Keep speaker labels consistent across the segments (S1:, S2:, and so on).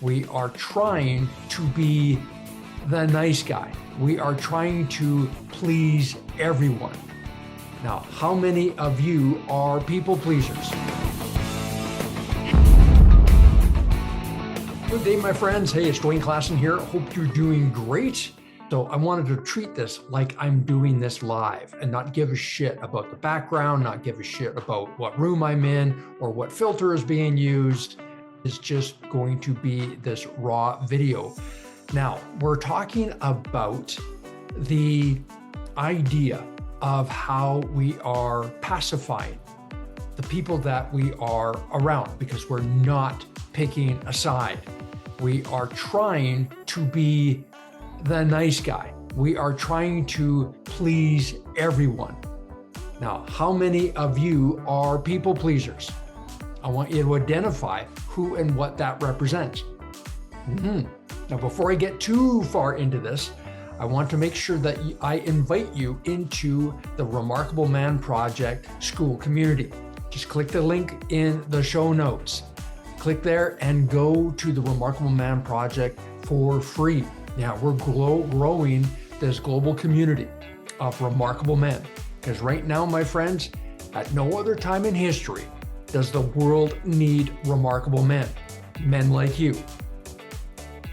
S1: We are trying to be the nice guy. We are trying to please everyone. Now, how many of you are people pleasers? Good day, my friends. Hey, it's Dwayne Klassen here. Hope you're doing great. So I wanted to treat this like I'm doing this live and not give a shit about the background, not give a shit about what room I'm in or what filter is being used. It's just going to be this raw video. Now, we're talking about the idea of how we are pacifying the people that we are around because we're not picking a side. We are trying to be the nice guy. We are trying to please everyone. Now, how many of you are people pleasers? I want you to identify who and what that represents. Now, before I get too far into this, I want to make sure that I invite you into the Remarkable Man Project Skool community. Just click the link in the show notes. Click there and go to the Remarkable Man Project for free. Now, we're growing this global community of remarkable men. Because right now, my friends, at no other time in history does the world need remarkable men, men like you.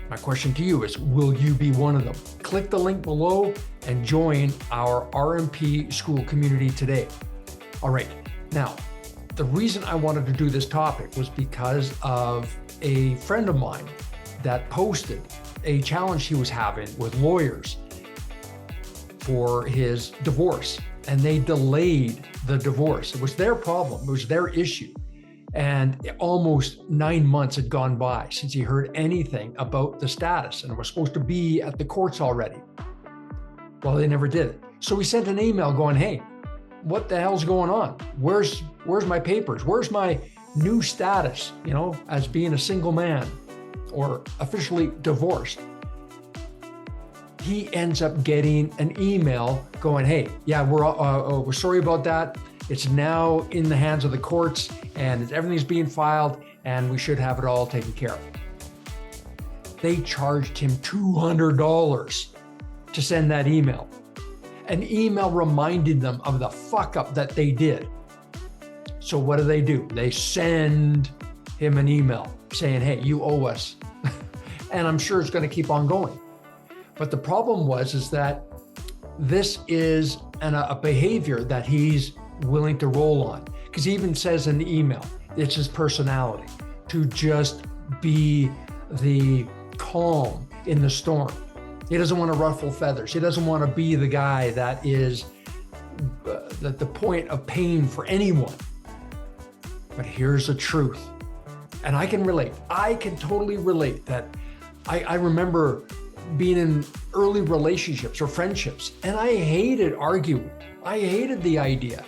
S1: My question to you is, will you be one of them? Click the link below and join our RMP Skool community today. All right, now, the reason I wanted to do this topic was because of a friend of mine that posted a challenge he was having with lawyers for his divorce, and they delayed the divorce. It was their problem, it was their issue. And almost 9 months had gone by since he heard anything about the status, and it was supposed to be at the courts already. Well, they never did it. So he sent an email going, hey, what the hell's going on? Where's my papers? Where's my new status, as being a single man or officially divorced? He ends up getting an email going, hey, yeah, we're sorry about that. It's now in the hands of the courts and everything's being filed and we should have it all taken care of. They charged him $200 to send that email. An email reminded them of the fuck up that they did. So what do? They send him an email saying, hey, you owe us. And I'm sure it's going to keep on going. But the problem is that this is a behavior that he's willing to roll on. Because he even says in the email, it's his personality to just be the calm in the storm. He doesn't want to ruffle feathers. He doesn't want to be the guy that is the point of pain for anyone. But here's the truth. And I can relate. I can totally relate that I remember being in early relationships or friendships, and I hated arguing. I hated the idea.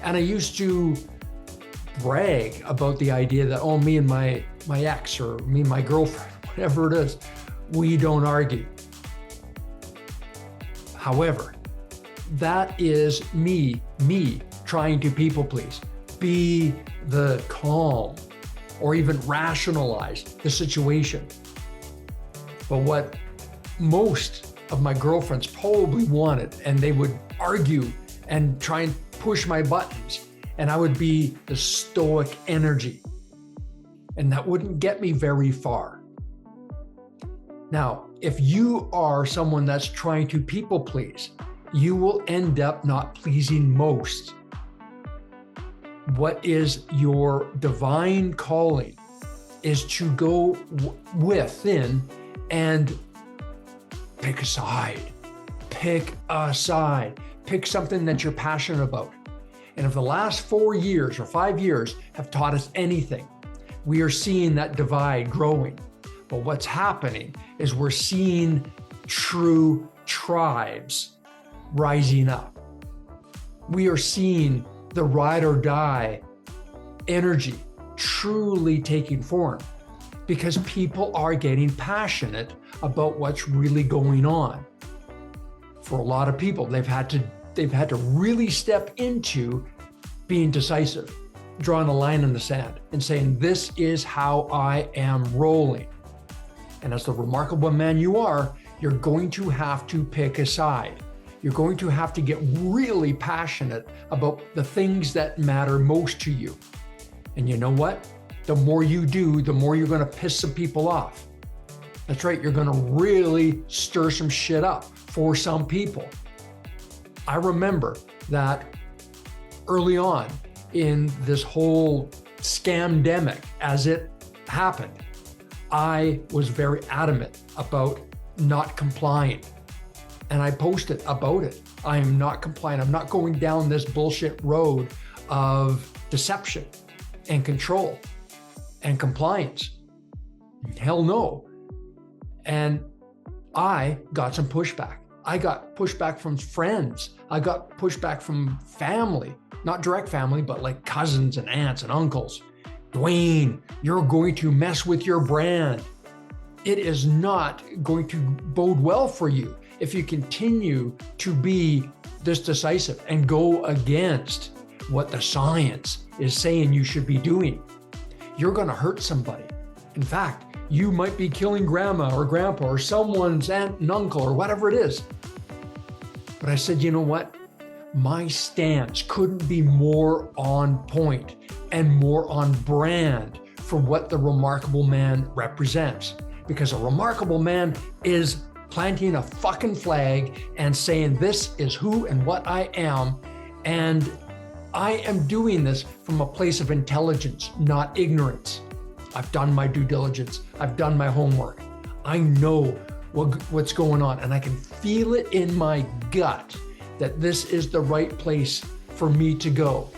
S1: And I used to brag about the idea that, oh, me and my ex or me and my girlfriend, whatever it is, we don't argue. However, that is me trying to people please, be the calm, or even rationalize the situation. But what most of my girlfriends probably wanted, and they would argue and try and push my buttons, and I would be the stoic energy. And that wouldn't get me very far. Now, if you are someone that's trying to people please, you will end up not pleasing most. What is your divine calling is to go within and pick a side. Pick a side. Pick something that you're passionate about. And if the last 4 years or 5 years have taught us anything, we are seeing that divide growing. But what's happening is we're seeing true tribes rising up. We are seeing the ride or die energy truly taking form because people are getting passionate about what's really going on. For a lot of people, they've had to really step into being decisive, drawing a line in the sand and saying, this is how I am rolling. And as the remarkable man you are, you're going to have to pick a side. You're going to have to get really passionate about the things that matter most to you. And you know what? The more you do, the more you're going to piss some people off. That's right, you're going to really stir some shit up for some people. I remember that early on in this whole scamdemic, as it happened, I was very adamant about not complying. And I posted about it. I am not complying. I'm not going down this bullshit road of deception and control and compliance. Hell no. And I got some pushback. I got pushback from friends. I got pushback from family, not direct family, but like cousins and aunts and uncles. Dwayne, you're going to mess with your brand. It is not going to bode well for you if you continue to be this decisive and go against what the science is saying you should be doing. You're going to hurt somebody. In fact, you might be killing grandma or grandpa or someone's aunt and uncle or whatever it is. But I said, you know what? My stance couldn't be more on point and more on brand for what the remarkable man represents. Because a remarkable man is planting a fucking flag and saying, this is who and what I am. And I am doing this from a place of intelligence, not ignorance. I've done my due diligence. I've done my homework. I know what's going on, and I can feel it in my gut that this is the right place for me to go.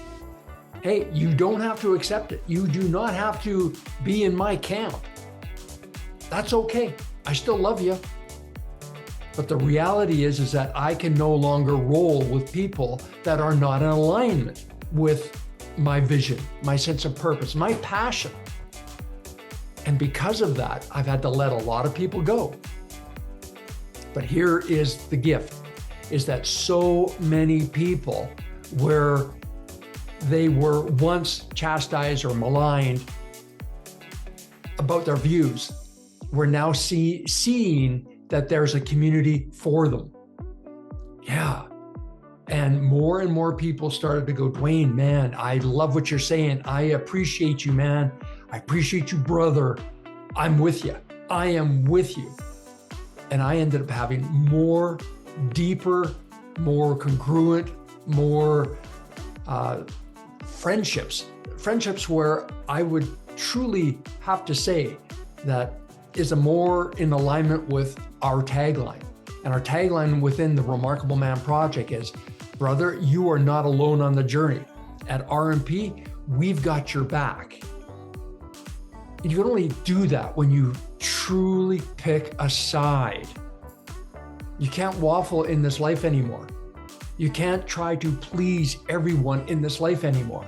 S1: Hey, you don't have to accept it. You do not have to be in my camp. That's okay. I still love you. But the reality is that I can no longer roll with people that are not in alignment with my vision, my sense of purpose, my passion. And because of that, I've had to let a lot of people go. But here is the gift, is that so many people where they were once chastised or maligned about their views, we're now seeing that there's a community for them. Yeah. And more people started to go, Dwayne, man, I love what you're saying. I appreciate you, man. I appreciate you, brother. I'm with you. I am with you. And I ended up having more deeper, more congruent, more friendships where I would truly have to say that is a more in alignment with our tagline. And our tagline within the Remarkable Man Project is, brother, you are not alone on the journey. At RMP, we've got your back. And you can only do that when you truly pick a side. You can't waffle in this life anymore. You can't try to please everyone in this life anymore.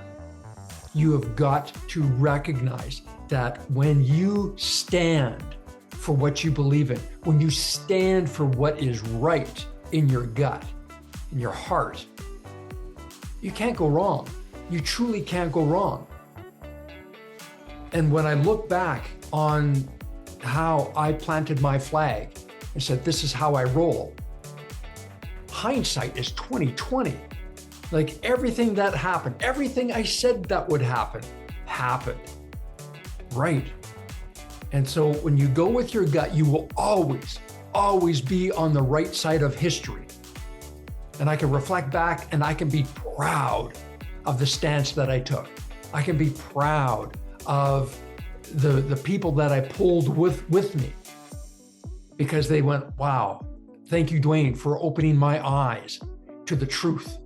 S1: You have got to recognize that when you stand for what you believe in, when you stand for what is right in your gut, in your heart, you can't go wrong. You truly can't go wrong. And when I look back on how I planted my flag and said, this is how I roll, hindsight is 2020. Like everything that happened, everything I said that would happen, happened. Right. And so when you go with your gut, you will always be on the right side of history. And I can reflect back and I can be proud of the stance that I took. I can be proud of the people that I pulled with me, because they went, wow, thank you, Dwayne, for opening my eyes to the truth.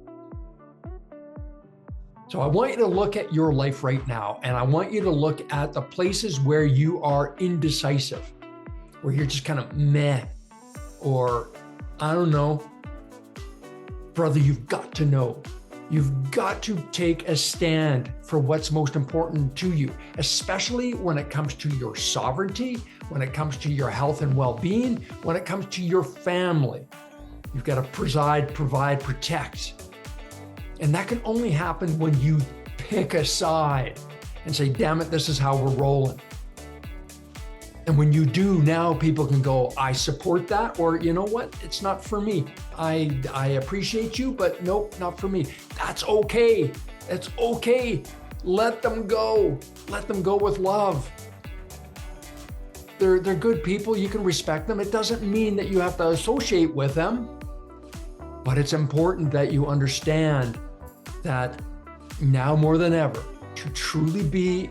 S1: So I want you to look at your life right now, and I want you to look at the places where you are indecisive, where you're just kind of meh, or I don't know. Brother, you've got to know. You've got to take a stand for what's most important to you, especially when it comes to your sovereignty, when it comes to your health and well-being, when it comes to your family. You've got to preside, provide, protect. And that can only happen when you pick a side and say, damn it, this is how we're rolling. And when you do, now people can go, I support that, or you know what, it's not for me. I appreciate you, but nope, not for me. That's okay. It's okay. Let them go. Let them go with love. They're good people. You can respect them. It doesn't mean that you have to associate with them, but it's important that you understand that now more than ever, to truly be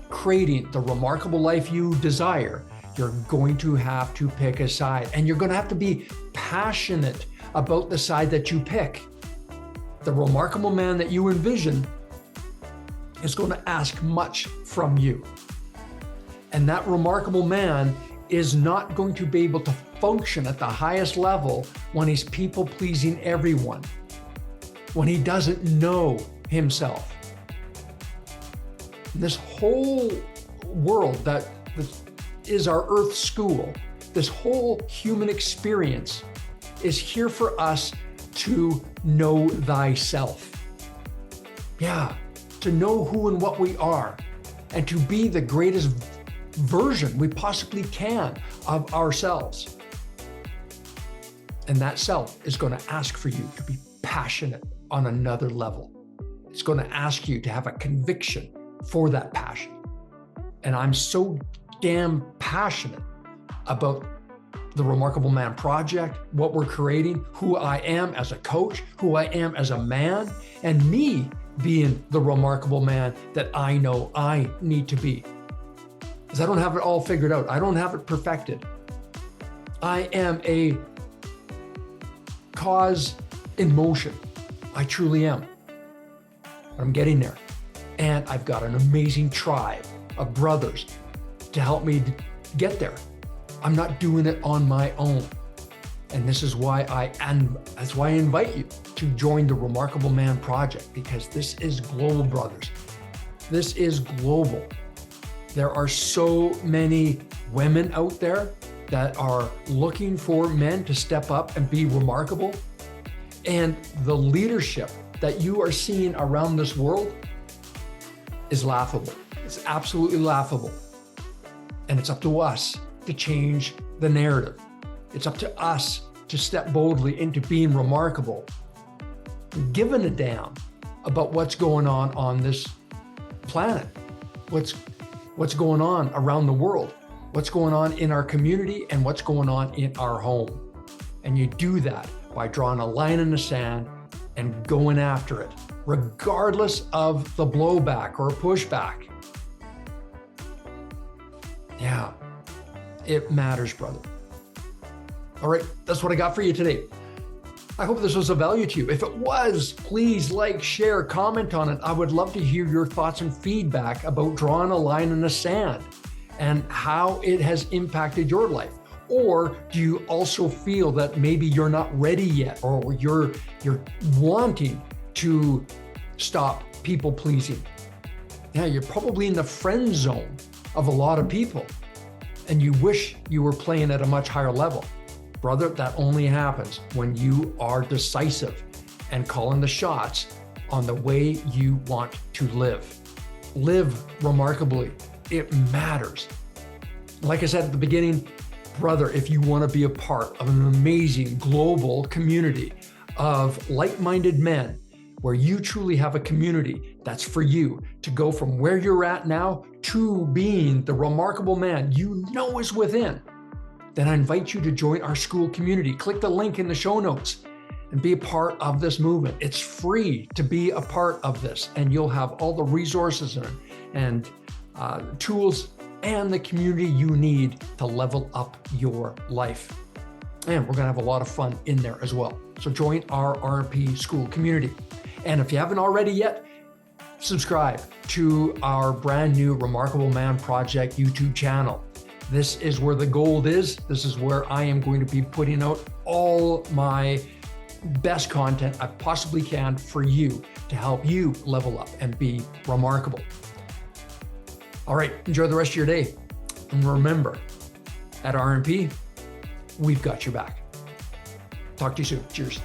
S1: creating the remarkable life you desire, you're going to have to pick a side, and you're going to have to be passionate about the side that you pick. The remarkable man that you envision is going to ask much from you. And that remarkable man is not going to be able to function at the highest level when he's people-pleasing everyone, when he doesn't know himself. This whole world that is our Earth School, this whole human experience is here for us to know thyself. Yeah, to know who and what we are, and to be the greatest version we possibly can of ourselves. And that self is going to ask for you to be passionate on another level. It's going to ask you to have a conviction for that passion. And I'm so damn passionate about the Remarkable Man Project, what we're creating, who I am as a coach, who I am as a man, and me being the remarkable man that I know I need to be. Because I don't have it all figured out. I don't have it perfected. I am a cause in motion. I truly am. I'm getting there. And I've got an amazing tribe of brothers to help me get there. I'm not doing it on my own. And this is why that's why I invite you to join the Remarkable Man Project, because this is global, brothers. This is global. There are so many women out there that are looking for men to step up and be remarkable. And the leadership that you are seeing around this world is laughable. It's absolutely laughable. And it's up to us to change the narrative. It's up to us to step boldly into being remarkable, giving a damn about what's going on this planet, what's going on around the world, what's going on in our community, and what's going on in our home. And you do that by drawing a line in the sand and going after it, regardless of the blowback or pushback. Yeah, it matters, brother. All right, that's what I got for you today. I hope this was of value to you. If it was, please like, share, comment on it. I would love to hear your thoughts and feedback about drawing a line in the sand and how it has impacted your life. Or do you also feel that maybe you're not ready yet, or you're wanting to stop people pleasing? Yeah, you're probably in the friend zone of a lot of people, and you wish you were playing at a much higher level. Brother, that only happens when you are decisive and calling the shots on the way you want to live. Live remarkably. It matters. Like I said at the beginning, brother, if you want to be a part of an amazing global community of like-minded men, where you truly have a community that's for you to go from where you're at now to being the remarkable man you know is within, then I invite you to join our Skool community. Click the link in the show notes and be a part of this movement. It's free to be a part of this, and you'll have all the resources and tools and the community you need to level up your life. And we're gonna have a lot of fun in there as well. So join our RP Skool community. And if you haven't already yet, subscribe to our brand new Remarkable Man Project YouTube channel. This is where the gold is. This is where I am going to be putting out all my best content I possibly can for you to help you level up and be remarkable. All right, enjoy the rest of your day. And remember, at RMP, we've got your back. Talk to you soon. Cheers.